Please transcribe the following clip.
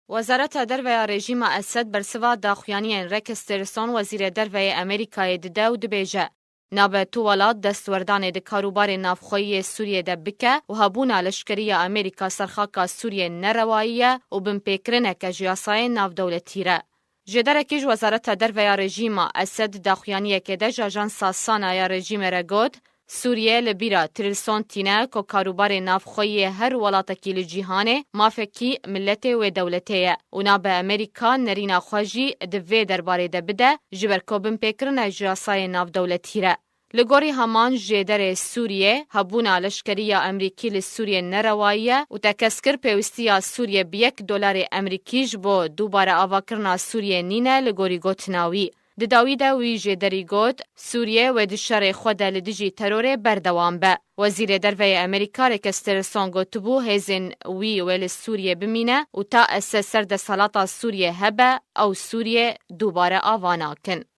وزارت دروی رژیم اسد برسوا داخویانیان رکس تیلرسون وزیر دروی امریکای دده و دبیجه. نابه تو ولاد دستوردان ده کاروبار نافخویی سوریه ده بکه و هبونا لشکری امریکا سرخاکا سوریه نرواییه و بمپیکرنه که جیاسای ناف دولتیره. جدرکیج وزارت دروی رژیم اسد داخویانیه که ده جاجانسا سانای رژیم رگود سوریه لبیرا تیلرسون تینه که کاروبار نافخویی هر ولاتکی لجیهانه مافکی ملت و دولتیه و نابه امریکا نرینا خواجی دوی درباره ده بده جبرکو بمپیکرنه جیاسای ناف دولتیره. لگوری همان جدر سوریه هبونا لشکری امریکی لسوریه نرواییه و تکسکر پیوستی سوریه $1 امریکیش با دوباره آواکرنا سوریه نینه لگوری گوتناوی. داویده وی جدری گوت سوریه و دشار خود لدجی ترور بردوام به. وزیر دروی امریکا رکس تیلرسون گوت بو هزین وی ویل سوریه بمینه و تا اساس سرد سلاطه سوریه هبه او سوریه دوباره آوانا کن.